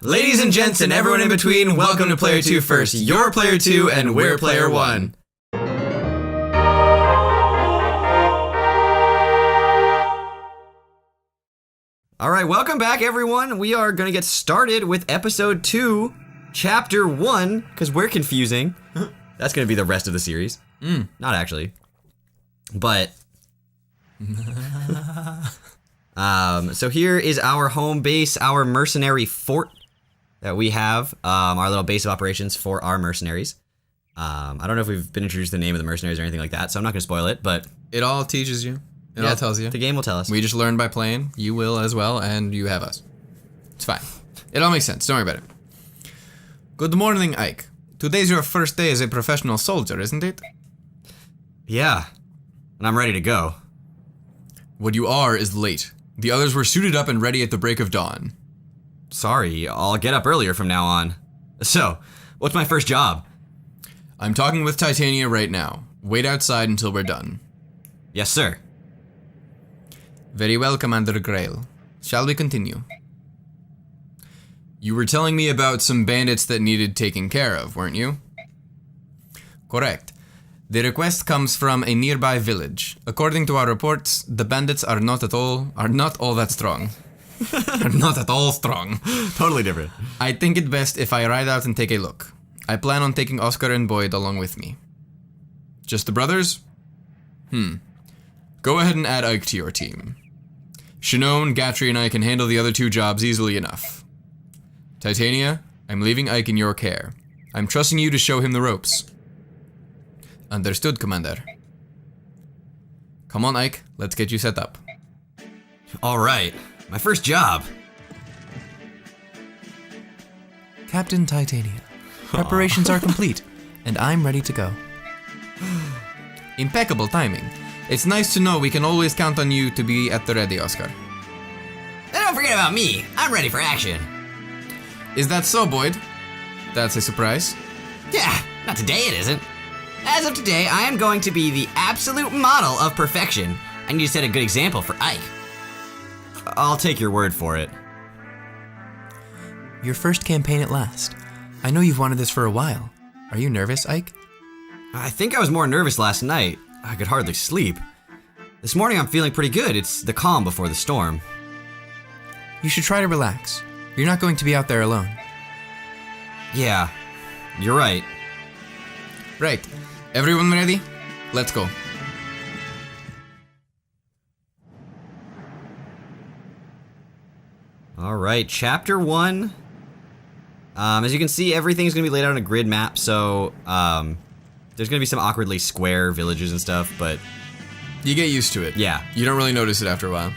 Ladies and gents and everyone in between, welcome to PlayerTwoFirst. You're Player 2 and we're Player 1. Alright, welcome back everyone. We are going to get started with Episode 2, Chapter 1, because we're confusing. That's going to be the rest of the series. Not actually. But... so here is our home base, our mercenary fort that we have, our little base of operations for our mercenaries. I don't know if we've been introduced to the name of the mercenaries or anything like that, so I'm not going to spoil it, but... It all teaches you. It all tells you. The game will tell us. We just learn by playing. You will as well, and you have us. It's fine. It all makes sense. Don't worry about it. Good morning, Ike. Today's your first day as a professional soldier, isn't it? Yeah, and I'm ready to go. What you are is late. The others were suited up and ready at the break of dawn. Sorry, I'll get up earlier from now on. So, what's my first job? I'm talking with Titania right now. Wait outside until we're done. Yes, sir. Very well, Commander Grail. Shall we continue? You were telling me about some bandits that needed taking care of, weren't you? Correct. The request comes from a nearby village. According to our reports, the bandits are not all that strong. Are not at all strong. Totally different. I think it best if I ride out and take a look. I plan on taking Oscar and Boyd along with me. Just the brothers? Go ahead and add Ike to your team. Shannone, Gatry, and I can handle the other two jobs easily enough. Titania, I'm leaving Ike in your care. I'm trusting you to show him the ropes. Understood, Commander. Come on, Ike. Let's get you set up. Alright, my first job. Captain Titania, preparations are complete, and I'm ready to go. Impeccable timing. It's nice to know we can always count on you to be at the ready, Oscar. And don't forget about me. I'm ready for action. Is that so, Boyd? That's a surprise. Yeah, not today it isn't. As of today, I am going to be the absolute model of perfection. I need to set a good example for Ike. I'll take your word for it. Your first campaign at last. I know you've wanted this for a while. Are you nervous, Ike? I think I was more nervous last night. I could hardly sleep. This morning I'm feeling pretty good. It's the calm before the storm. You should try to relax. You're not going to be out there alone. Yeah, you're right. Right. Everyone ready? Let's go. Alright, Chapter 1. As you can see, everything's going to be laid out on a grid map, so there's going to be some awkwardly square villages and stuff, but... You get used to it. Yeah. You don't really notice it after a while.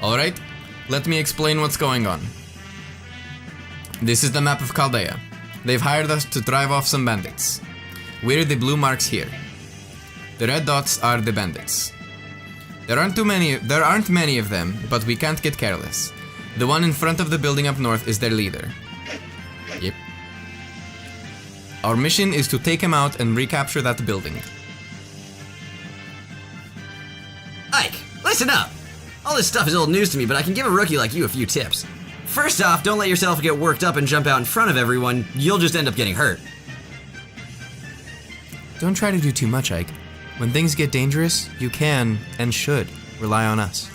Alright, let me explain what's going on. This is the map of Chaldea. They've hired us to drive off some bandits. We're the blue marks here. The red dots are the bandits. There aren't many of them, but we can't get careless. The one in front of the building up north is their leader. Yep. Our mission is to take him out and recapture that building. Ike, listen up! All this stuff is old news to me, but I can give a rookie like you a few tips. First off, don't let yourself get worked up and jump out in front of everyone. You'll just end up getting hurt. Don't try to do too much, Ike. When things get dangerous, you can, and should, rely on us.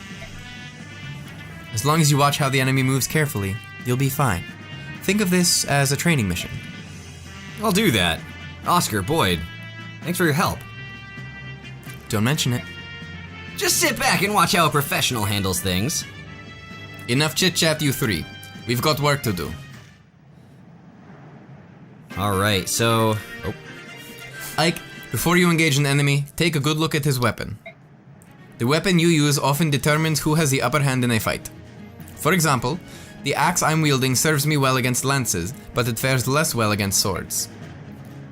As long as you watch how the enemy moves carefully, you'll be fine. Think of this as a training mission. I'll do that. Oscar, Boyd, thanks for your help. Don't mention it. Just sit back and watch how a professional handles things. Enough chit-chat, you three. We've got work to do. Alright, so... Oh. Ike, before you engage an enemy, take a good look at his weapon. The weapon you use often determines who has the upper hand in a fight. For example, the axe I'm wielding serves me well against lances, but it fares less well against swords.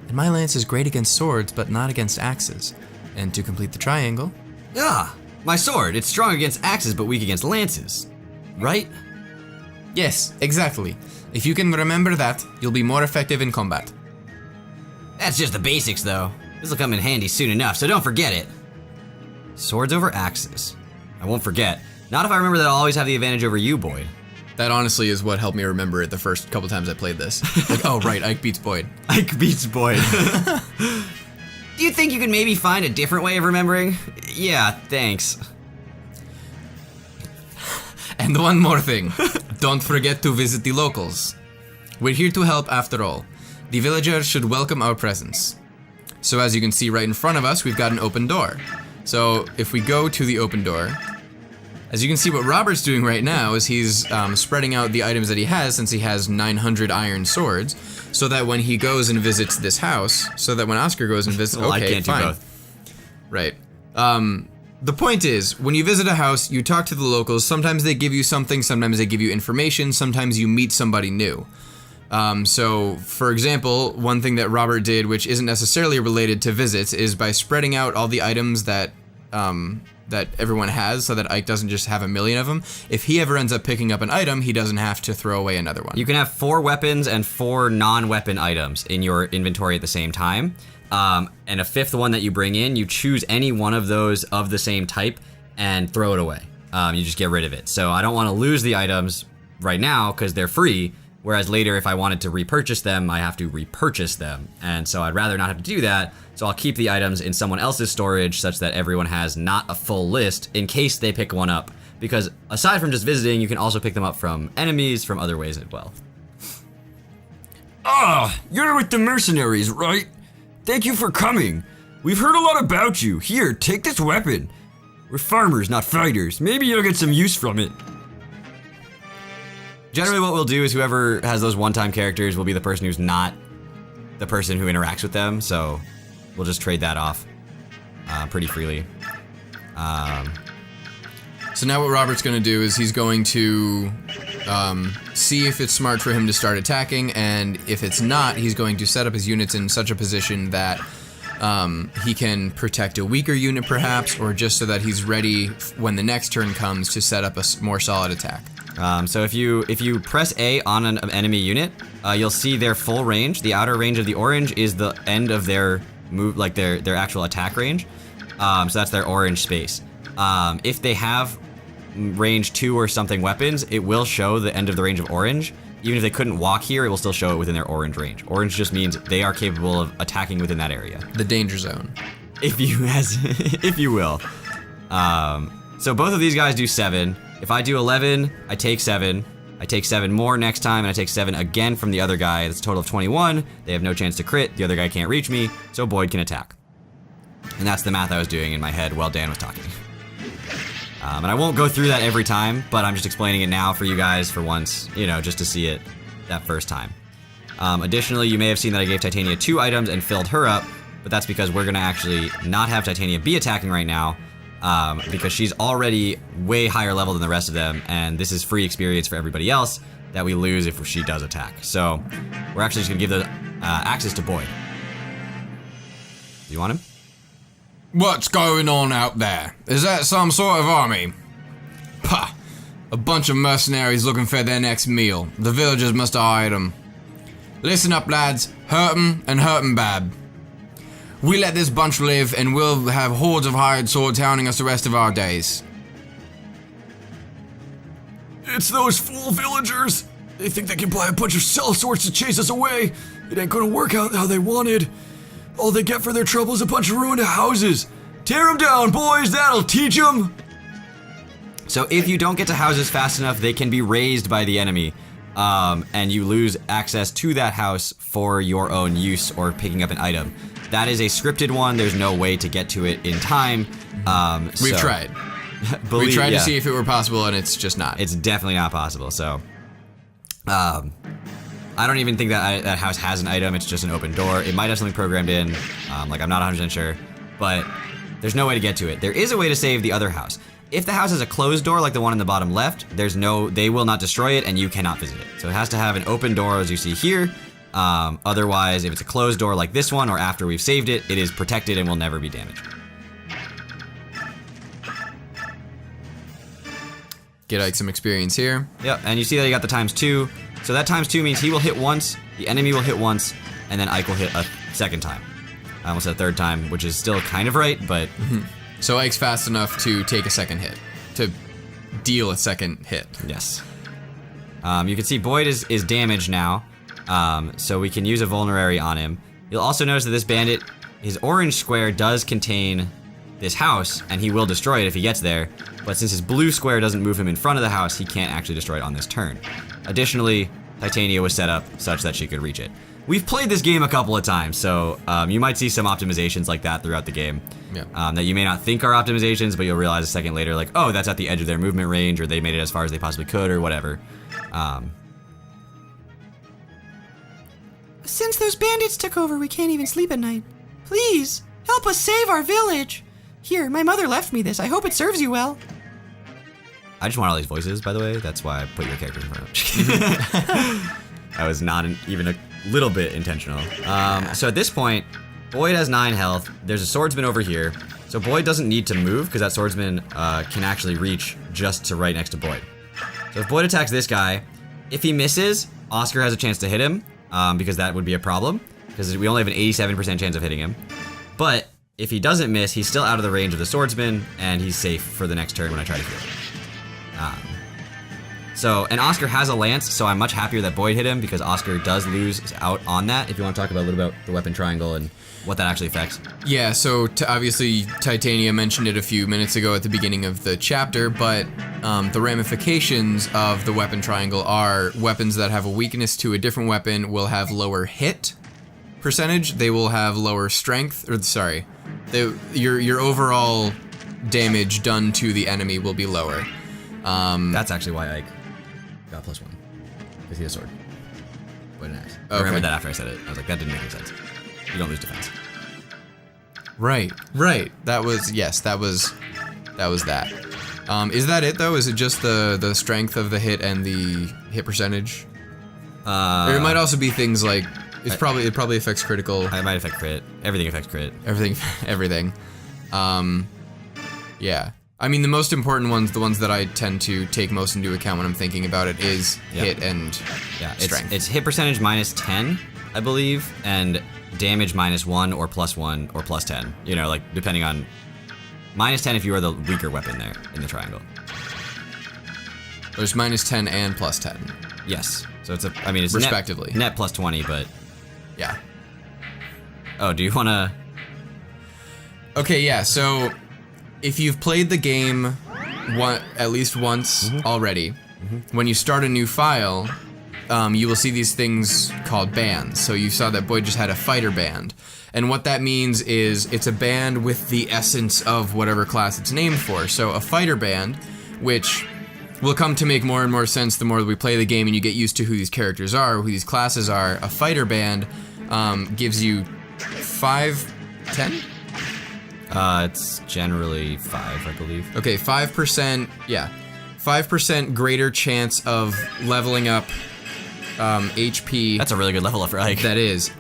And my lance is great against swords, but not against axes. And to complete the triangle... Ah, my sword. It's strong against axes, but weak against lances. Right? Yes, exactly. If you can remember that, you'll be more effective in combat. That's just the basics, though. This'll come in handy soon enough, so don't forget it. Swords over axes. I won't forget. Not if I remember that I'll always have the advantage over you, Boyd. That honestly is what helped me remember it the first couple times I played this. Like, oh right, Ike beats Boyd. Ike beats Boyd. Do you think you could maybe find a different way of remembering? Yeah, thanks. And one more thing. Don't forget to visit the locals. We're here to help after all. The villagers should welcome our presence. So as you can see right in front of us, we've got an open door. So if we go to the open door, as you can see what Robert's doing right now is he's spreading out the items that he has, since he has 900 iron swords, so that when he goes and visits this house, so that when Oscar goes and visits, Well, okay, I can't fine. do both. Right. The point is, when you visit a house, you talk to the locals. Sometimes they give you something, sometimes they give you information, sometimes you meet somebody new. So, for example, one thing that Robert did, which isn't necessarily related to visits, is by spreading out all the items that that everyone has, so that Ike doesn't just have a million of them. If he ever ends up picking up an item, he doesn't have to throw away another one. You can have 4 weapons and 4 non-weapon items in your inventory at the same time. And a 5th one that you bring in, you choose any one of those of the same type and throw it away. You just get rid of it. So I don't want to lose the items right now because they're free. Whereas later, if I wanted to repurchase them, I have to repurchase them. And so I'd rather not have to do that. So I'll keep the items in someone else's storage such that everyone has not a full list in case they pick one up. Because aside from just visiting, you can also pick them up from enemies from other ways as well. Ah, you're with the mercenaries, right? Thank you for coming. We've heard a lot about you. Here, take this weapon. We're farmers, not fighters. Maybe you'll get some use from it. Generally what we'll do is whoever has those one-time characters will be the person who's not the person who interacts with them, so we'll just trade that off pretty freely. So now what Robert's going to do is he's going to see if it's smart for him to start attacking, and if it's not, he's going to set up his units in such a position that he can protect a weaker unit perhaps, or just so that he's ready when the next turn comes to set up a more solid attack. So if you press A on an enemy unit, you'll see their full range. The outer range of the orange is the end of their move, like their actual attack range. So that's their orange space. If they have range 2 or something weapons, it will show the end of the range of orange. Even if they couldn't walk here, it will still show it within their orange range. Orange just means they are capable of attacking within that area. The danger zone. If you will. So both of these guys do 7. If I do 11, I take 7. I take 7 more next time, and I take 7 again from the other guy. That's a total of 21. They have no chance to crit. The other guy can't reach me, so Boyd can attack. And that's the math I was doing in my head while Dan was talking. And I won't go through that every time, but I'm just explaining it now for you guys for once, you know, just to see it that first time. Additionally, you may have seen that I gave Titania 2 items and filled her up, but that's because we're going to actually not have Titania be attacking right now, because she's already way higher level than the rest of them, and this is free experience for everybody else that we lose if she does attack. So we're actually just going to give the axes to Boyd. Do you want him? What's going on out there? Is that some sort of army? Pah! A bunch of mercenaries looking for their next meal. The villagers must have hired them. Listen up, lads. Hurt 'em and hurt 'em bad. We let this bunch live, and we'll have hordes of hired swords hounding us the rest of our days. It's those fool villagers. They think they can buy a bunch of sellswords to chase us away. It ain't gonna work out how they wanted. All they get for their trouble is a bunch of ruined houses. Tear them down, boys. That'll teach them. So if you don't get to houses fast enough, they can be razed by the enemy, and you lose access to that house for your own use or picking up an item. That is a scripted one. There's no way to get to it in time. We've tried. We tried to see if it were possible, and it's just not. It's definitely not possible. So, I don't even think that that house has an item. It's just an open door. It might have something programmed in. Like I'm not 100% sure, but there's no way to get to it. There is a way to save the other house. If the house has a closed door like the one in the bottom left, they will not destroy it, and you cannot visit it. So it has to have an open door as you see here. Otherwise, if it's a closed door like this one, or after we've saved it, it is protected and will never be damaged. Get Ike some experience here. Yep, and you see that he got the ×2. So that ×2 means he will hit once, the enemy will hit once, and then Ike will hit a second time. I almost said a third time, which is still kind of right, but... So Ike's fast enough to take a second hit, to deal a second hit. Yes. You can see Boyd is damaged now, so we can use a vulnerary on him. You'll also notice that this bandit, his orange square does contain this house, and he will destroy it if he gets there, but since his blue square doesn't move him in front of the house, he can't actually destroy it on this turn. Additionally, Titania was set up such that she could reach it. We've played this game a couple of times, so you might see some optimizations like that throughout the game. Yeah. That you may not think are optimizations, but you'll realize a second later, like, oh, that's at the edge of their movement range, or they made it as far as they possibly could, or whatever. Since those bandits took over, we can't even sleep at night. Please, help us save our village. Here, my mother left me this. I hope it serves you well. I just want all these voices, by the way. That's why I put your character in front of That was not even a little bit intentional. So at this point, Boyd has 9 health. There's a swordsman over here. So Boyd doesn't need to move because that swordsman can actually reach just to right next to Boyd. So if Boyd attacks this guy, if he misses, Oscar has a chance to hit him because that would be a problem because we only have an 87% chance of hitting him. But if he doesn't miss, he's still out of the range of the swordsman and he's safe for the next turn when I try to heal him. And Oscar has a lance, so I'm much happier that Boyd hit him because Oscar does lose out on that. If you want to talk about a little bit about the weapon triangle and what that actually affects. Yeah, so obviously Titania mentioned it a few minutes ago at the beginning of the chapter, but the ramifications of the weapon triangle are weapons that have a weakness to a different weapon will have lower hit percentage, they will have lower strength, your overall damage done to the enemy will be lower. That's actually why Ike got +1. Because he has a sword. What an axe. I remembered that after I said it. I was like, that didn't make any sense. You don't lose defense. Right. That was that. Is that it though? Is it just the strength of the hit and the hit percentage? Or it might also be things like it probably affects critical. It might affect crit. Everything affects crit. Everything. Yeah. I mean, the most important ones, the ones that I tend to take most into account when I'm thinking about it, is hit and strength. It's hit percentage -10, I believe, and damage -1 or +1 or +10. You know, like depending on -10 if you are the weaker weapon there in the triangle. There's -10 and +10. Yes. So it's it's respectively net +20, but yeah. Oh, do you want to? Okay, yeah. So if you've played the game at least once already, when you start a new file, you will see these things called bands. So you saw that Boyd just had a fighter band. And what that means is it's a band with the essence of whatever class it's named for. So a fighter band, which will come to make more and more sense the more that we play the game and you get used to who these characters are, who these classes are. A fighter band gives you 10? It's generally 5, I believe. Okay, 5%, yeah. 5% greater chance of leveling up HP. That's a really good level up for Ike. That is.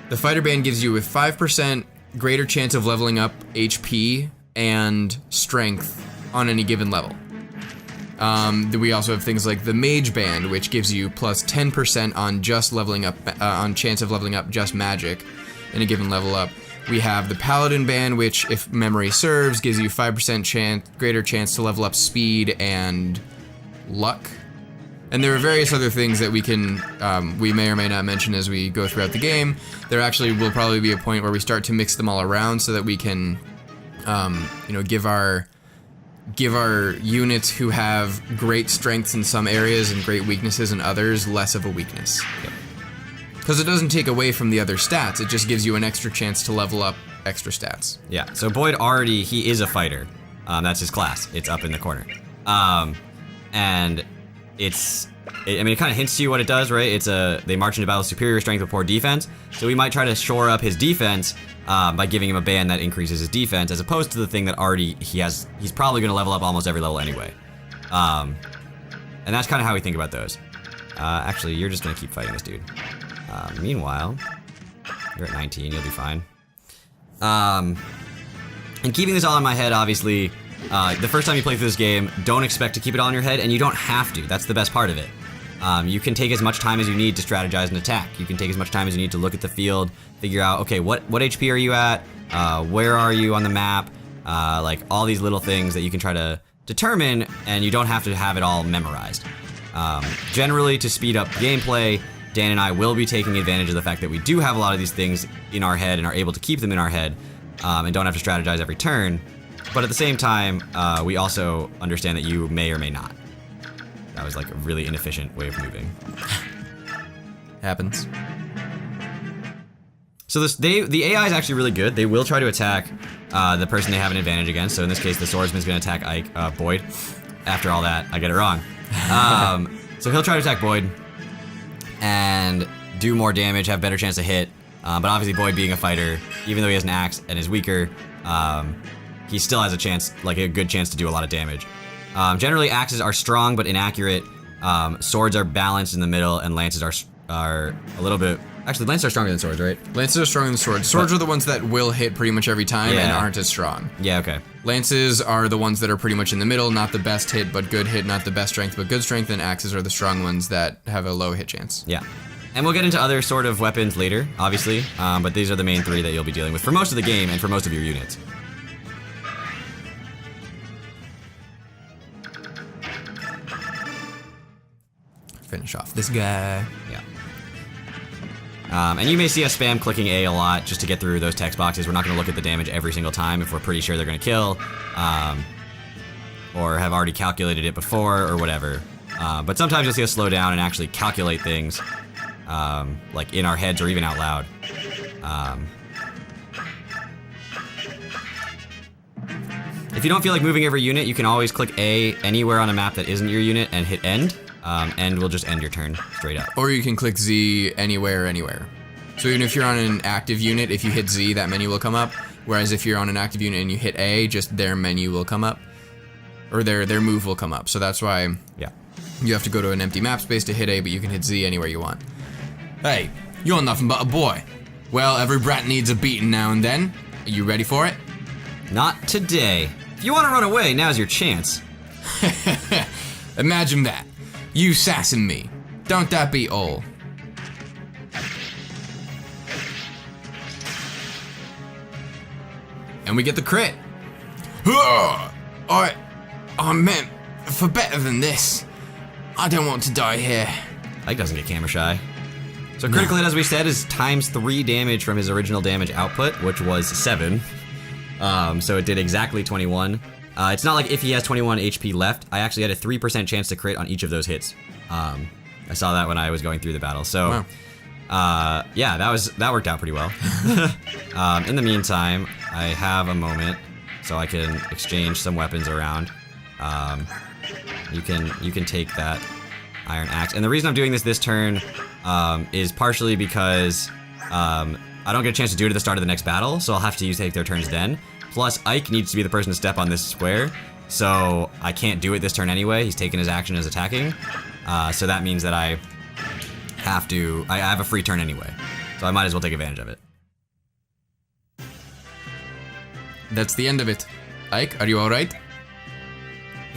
The fighter band gives you a 5% greater chance of leveling up HP and strength on any given level. We also have things like the mage band, which gives you plus 10% on just leveling up, on chance of leveling up just magic in a given level up. We have the paladin band, which, if memory serves, gives you 5% greater chance to level up speed and luck. And there are various other things that we may or may not mention as we go throughout the game. There actually will probably be a point where we start to mix them all around so that we can, give our units who have great strengths in some areas and great weaknesses in others less of a weakness. Because it doesn't take away from the other stats, it just gives you an extra chance to level up extra stats. Yeah, so Boyd he is a fighter. That's his class. It's up in the corner. And it kind of hints to you what it does, right? They march into battle with superior strength with poor defense. So we might try to shore up his defense by giving him a band that increases his defense, as opposed to the thing that he's probably going to level up almost every level anyway. And that's kind of how we think about those. Actually, you're just going to keep fighting this dude. Meanwhile, you're at 19, you'll be fine. And keeping this all in my head, obviously, the first time you play through this game, don't expect to keep it all in your head, and you don't have to. That's the best part of it. You can take as much time as you need to strategize an attack. You can take as much time as you need to look at the field, figure out, okay, what HP are you at? Where are you on the map? Like all these little things that you can try to determine, and you don't have to have it all memorized. Generally, to speed up gameplay, Dan and I will be taking advantage of the fact that we do have a lot of these things in our head and are able to keep them in our head and don't have to strategize every turn. But at the same time, we also understand that you may or may not. That was like a really inefficient way of moving. Happens. So the AI is actually really good. They will try to attack the person they have an advantage against. So in this case, the swordsman's going to attack Ike, Boyd. After all that, I get it wrong. So he'll try to attack Boyd and do more damage, have better chance to hit. But obviously Boyd being a fighter, even though he has an axe and is weaker, he still has a chance, like a good chance to do a lot of damage. Generally, axes are strong but inaccurate. Swords are balanced in the middle, and lances are a little bit. Actually, lances are stronger than swords, right? Lances are stronger than swords. Swords are the ones that will hit pretty much every time and aren't as strong. Yeah, okay. Lances are the ones that are pretty much in the middle, not the best hit, but good hit, not the best strength, but good strength, and axes are the strong ones that have a low hit chance. Yeah. And we'll get into other sort of weapons later, obviously, but these are the main three that you'll be dealing with for most of the game and for most of your units. Finish off this guy. Yeah. And you may see us spam clicking A a lot just to get through those text boxes. We're not going to look at the damage every single time if we're pretty sure they're going to kill, or have already calculated it before, or whatever. But sometimes you'll see us slow down and actually calculate things, like in our heads or even out loud. If you don't feel like moving every unit, you can always click A anywhere on a map that isn't your unit and hit end. End will just end your turn straight up. Or you can click Z anywhere. So even if you're on an active unit, if you hit Z, that menu will come up. Whereas if you're on an active unit and you hit A, just their menu will come up. Or their move will come up. So that's why you have to go to an empty map space to hit A, but you can hit Z anywhere you want. Hey, you're nothing but a boy. Well, every brat needs a beating now and then. Are you ready for it? Not today. If you want to run away, now's your chance. Imagine that. You sassing me. Don't that be all? And we get the crit. I meant for better than this. I don't want to die here. Ike doesn't get camera shy. So critical hit, as we said, is times 3 damage from his original damage output, which was 7. So it did exactly 21. It's not like if he has 21 HP left. I actually had a 3% chance to crit on each of those hits. I saw that when I was going through the battle. So, yeah, that worked out pretty well. In the meantime, I have a moment, so I can exchange some weapons around. You can take that iron axe, and the reason I'm doing this turn is partially because I don't get a chance to do it at the start of the next battle, so I'll have to take their turns then. Plus, Ike needs to be the person to step on this square, so I can't do it this turn anyway. He's taken his action as attacking, so that means that I have a free turn anyway, so I might as well take advantage of it. That's the end of it. Ike, are you alright?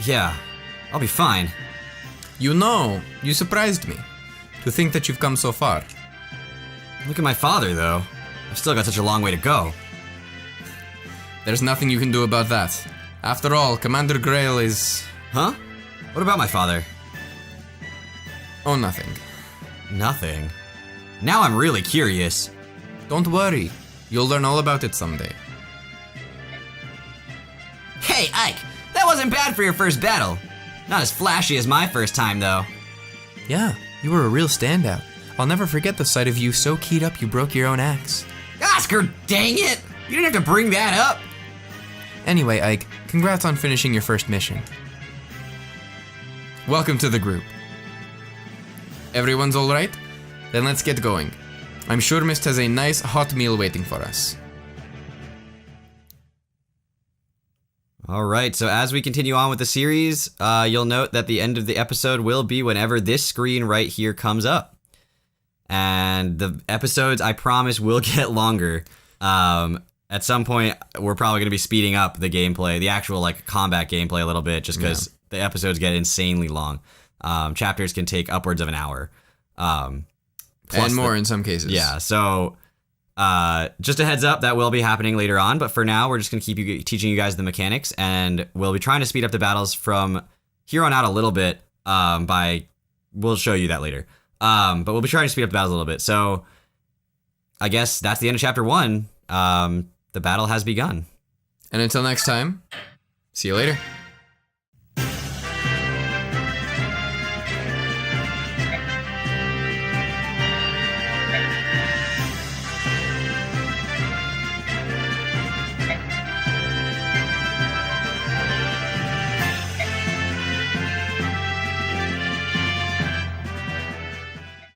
Yeah, I'll be fine. You know, you surprised me. To think that you've come so far. Look at my father, though. I've still got such a long way to go. There's nothing you can do about that. After all, Commander Grail is... Huh? What about my father? Oh, nothing. Nothing. Now I'm really curious. Don't worry. You'll learn all about it someday. Hey, Ike! That wasn't bad for your first battle. Not as flashy as my first time, though. Yeah, you were a real standout. I'll never forget the sight of you so keyed up you broke your own axe. Oscar, dang it! You didn't have to bring that up. Anyway, Ike, congrats on finishing your first mission. Welcome to the group. Everyone's alright? Then let's get going. I'm sure Mist has a nice hot meal waiting for us. Alright, so as we continue on with the series, you'll note that the end of the episode will be whenever this screen right here comes up. And the episodes, I promise, will get longer. At some point, we're probably going to be speeding up the gameplay, the actual like combat gameplay a little bit, just because the episodes get insanely long. Chapters can take upwards of an hour. And more in some cases. Yeah, so just a heads up, that will be happening later on, but for now, we're just going to keep teaching you guys the mechanics, and we'll be trying to speed up the battles from here on out a little bit by we'll show you that later. But we'll be trying to speed up the battles a little bit. So I guess that's the end of chapter 1. The battle has begun. And until next time, see you later.